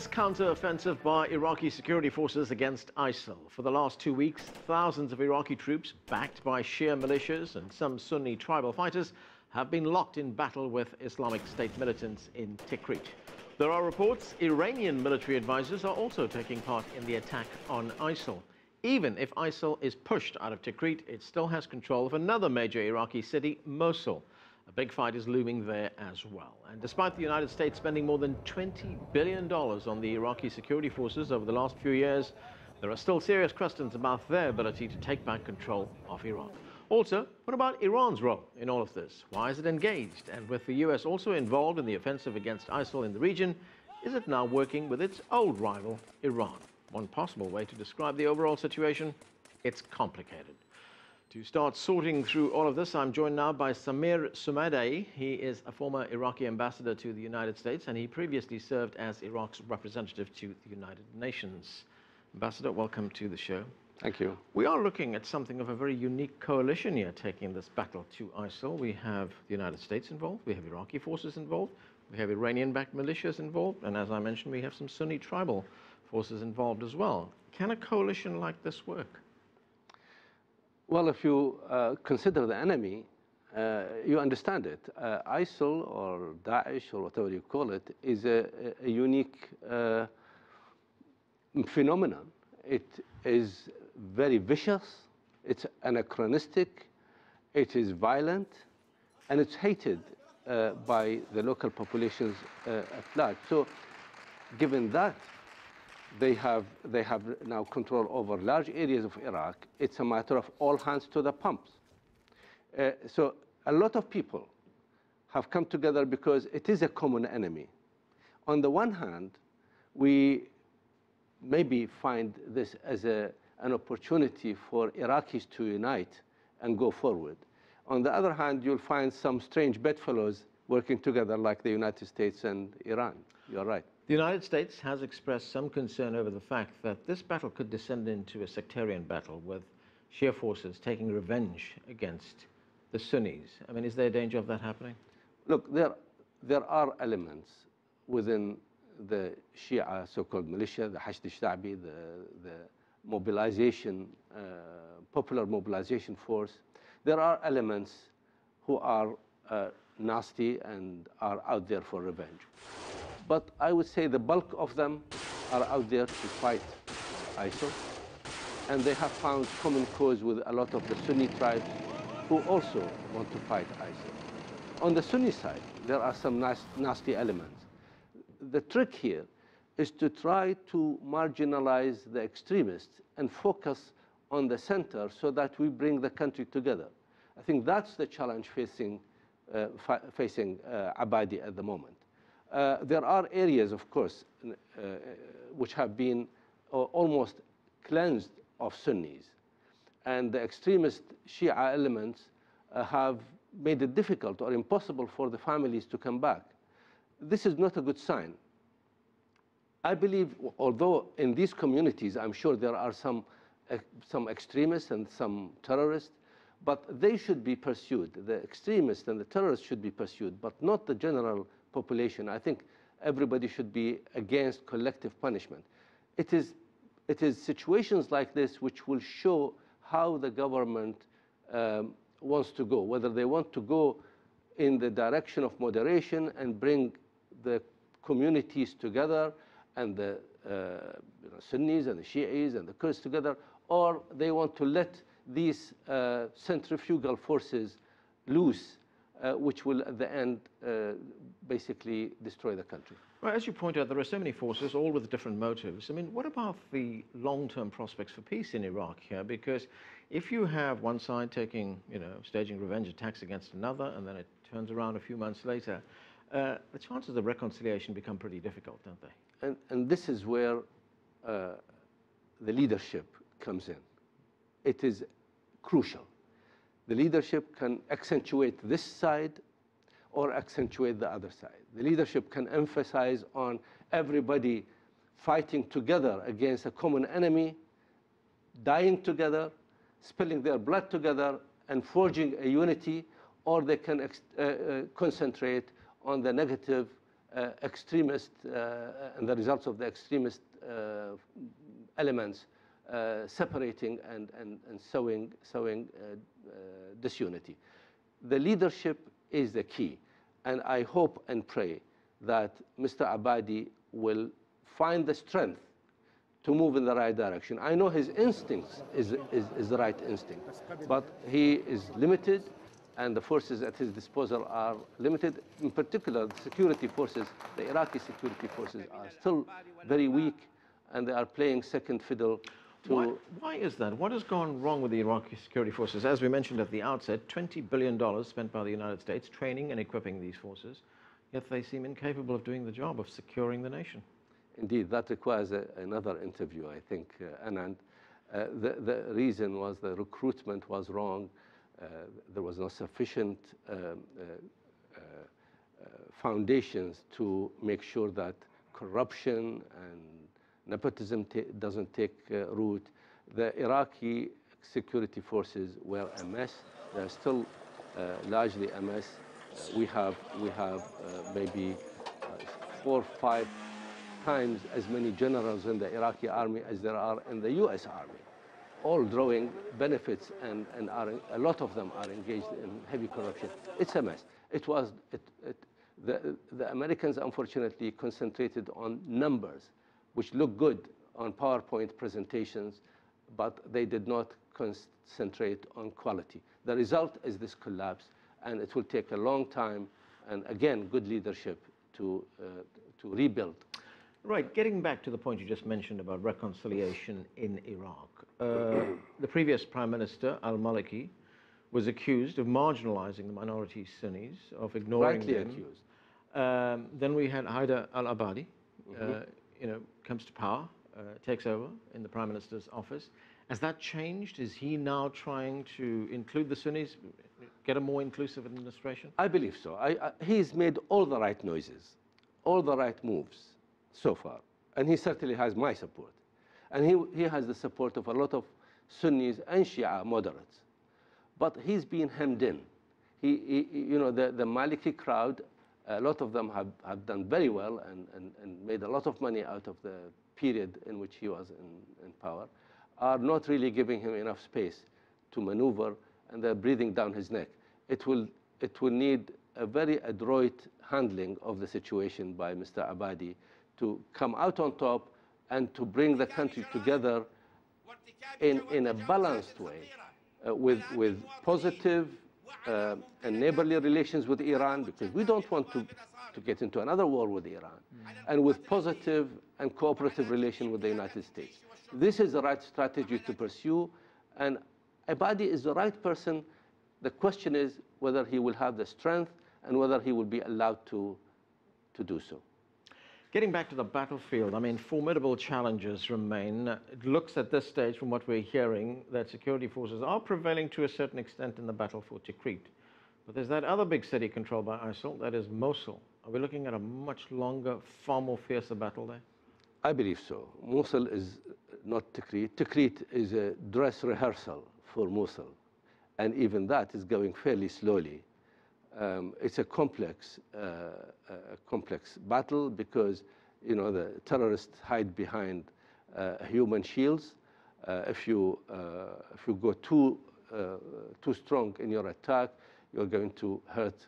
Counter-offensive by Iraqi security forces against ISIL. For the last 2 weeks, thousands of Iraqi troops, backed by Shia militias and some Sunni tribal fighters, have been locked in battle with Islamic State militants in Tikrit. There are reports Iranian military advisors are also taking part in the attack on ISIL. Even if ISIL is pushed out of Tikrit, it still has control of another major Iraqi city, Mosul. A big fight is looming there as well. And despite the United States spending more than $20 billion on the Iraqi security forces over the last few years, there are still serious questions about their ability to take back control of Iraq. Also, what about Iran's role in all of this? Why is it engaged? And with the US also involved in the offensive against ISIL in the region, is it now working with its old rival, Iran? One possible way to describe the overall situation: it's complicated. To start sorting through all of this, I'm joined now by Samir Soumadei. He is a former Iraqi ambassador to the United States, and he previously served as Iraq's representative to the United Nations. Ambassador, welcome to the show. Thank you. We are looking at something of a very unique coalition here taking this battle to ISIL. We have the United States involved, we have Iraqi forces involved, we have Iranian-backed militias involved, and as I mentioned, we have some Sunni tribal forces involved as well. Can a coalition like this work? Well, if you consider the enemy, you understand it. ISIL or Daesh or whatever you call it is a unique phenomenon. It is very vicious, it's anachronistic, it is violent, and it's hated by the local populations at large. So given that, they have now control over large areas of Iraq. It's a matter of all hands to the pumps. So a lot of people have come together because it is a common enemy. On the one hand, we maybe find this as an opportunity for Iraqis to unite and go forward. On the other hand, you'll find some strange bedfellows working together like the United States and Iran. You're right. The United States has expressed some concern over the fact that this battle could descend into a sectarian battle with Shia forces taking revenge against the Sunnis. I mean, is there a danger of that happening? Look, there are elements within the Shia so-called militia, the Hashd al-Sha'bi, the mobilization, popular mobilization force. There are elements who are nasty and are out there for revenge. But I would say the bulk of them are out there to fight ISIL, and they have found common cause with a lot of the Sunni tribes who also want to fight ISIL. On the Sunni side, there are some nasty elements. The trick here is to try to marginalize the extremists and focus on the center so that we bring the country together. I think that's the challenge facing Abadi at the moment. There are areas, of course, which have been almost cleansed of Sunnis, and the extremist Shia elements have made it difficult or impossible for the families to come back. This is not a good sign. I believe, although in these communities, I'm sure there are some extremists and some terrorists, but they should be pursued. The extremists and the terrorists should be pursued, but not the general population. I think everybody should be against collective punishment. It is situations like this which will show how the government wants to go, whether they want to go in the direction of moderation and bring the communities together and the Sunnis and the Shi'is and the Kurds together, or they want to let these centrifugal forces loose, which will at the end basically destroy the country. Well, as you point out, there are so many forces, all with different motives. I mean, what about the long-term prospects for peace in Iraq here? Because if you have one side staging revenge attacks against another, and then it turns around a few months later, the chances of reconciliation become pretty difficult, don't they? And this is where the leadership comes in. It is crucial. The leadership can accentuate this side or accentuate the other side. The leadership can emphasize on everybody fighting together against a common enemy, dying together, spilling their blood together, and forging a unity, or they can concentrate on the negative extremist and the results of the extremist elements separating and sowing disunity. The leadership is the key, and I hope and pray that Mr. Abadi will find the strength to move in the right direction. I know his instincts is the right instinct, but he is limited, and the forces at his disposal are limited. In particular, the security forces, the Iraqi security forces, are still very weak, and they are playing second fiddle to... Why is that? What has gone wrong with the Iraqi security forces? As we mentioned at the outset, $20 billion spent by the United States training and equipping these forces, yet they seem incapable of doing the job of securing the nation. Indeed, that requires another interview, I think, Anand. The reason was the recruitment was wrong. There was not sufficient foundations to make sure that corruption and nepotism doesn't take root. The Iraqi security forces were a mess. They're still largely a mess. We have maybe 4 or 5 times as many generals in the Iraqi army as there are in the US army, all drawing benefits, and a lot of them are engaged in heavy corruption. It's a mess. The Americans, unfortunately, concentrated on numbers, which look good on PowerPoint presentations, but they did not concentrate on quality. The result is this collapse, and it will take a long time, and again, good leadership to rebuild. Right, getting back to the point you just mentioned about reconciliation in Iraq. The previous Prime Minister, al-Maliki, was accused of marginalizing the minority Sunnis, of ignoring Rightly them. accused. Then we had Haider al-Abadi, comes to power, takes over in the Prime Minister's office. Has that changed? Is he now trying to include the Sunnis, get a more inclusive administration? I believe so. He's made all the right noises, all the right moves so far. And he certainly has my support. And he has the support of a lot of Sunnis and Shia moderates. But he's been hemmed in. The Maliki crowd, a lot of them have done very well and made a lot of money out of the period in which he was in power, are not really giving him enough space to maneuver, and they're breathing down his neck. It will need a very adroit handling of the situation by Mr. Abadi to come out on top and to bring the country together in a balanced way, with positive and neighborly relations with Iran, because we don't want to get into another war with Iran, and with positive and cooperative relation with the United States. This is the right strategy to pursue, and Abadi is the right person. The question is whether he will have the strength and whether he will be allowed to do so. Getting back to the battlefield, I mean, formidable challenges remain. It looks at this stage, from what we're hearing, that security forces are prevailing to a certain extent in the battle for Tikrit. But there's that other big city controlled by ISIL, that is Mosul. Are we looking at a much longer, far more fiercer battle there? I believe so. Mosul is not Tikrit. Tikrit is a dress rehearsal for Mosul, and even that is going fairly slowly. It's a complex battle, because the terrorists hide behind human shields. If you go too strong in your attack, you're going to hurt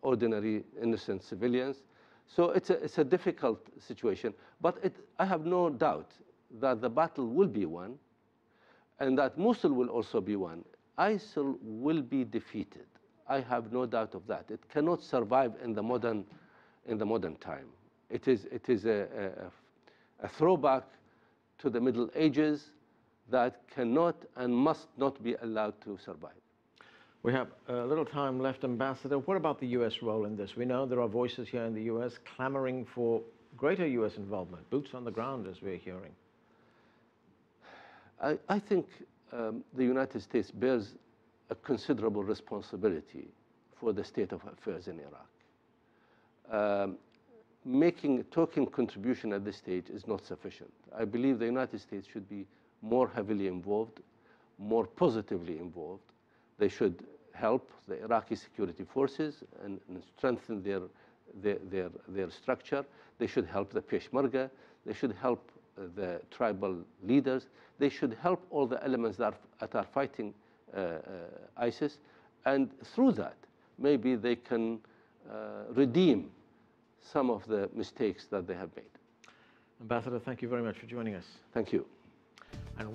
ordinary innocent civilians. So it's a difficult situation. But I have no doubt that the battle will be won, and that Mosul will also be won. ISIL will be defeated. I have no doubt of that. It cannot survive in the modern time. It is a throwback to the Middle Ages that cannot and must not be allowed to survive. We have a little time left, Ambassador. What about the U.S. role in this? We know there are voices here in the U.S. clamoring for greater U.S. involvement, boots on the ground, as we're hearing. I think the United States bears a considerable responsibility for the state of affairs in Iraq. Making a token contribution at this stage is not sufficient. I believe the United States should be more heavily involved, more positively involved. They should help the Iraqi security forces and strengthen their structure. They should help the Peshmerga. They should help the tribal leaders. They should help all the elements that are fighting ISIS. And through that, maybe they can redeem some of the mistakes that they have made. Ambassador, thank you very much for joining us. Thank you. And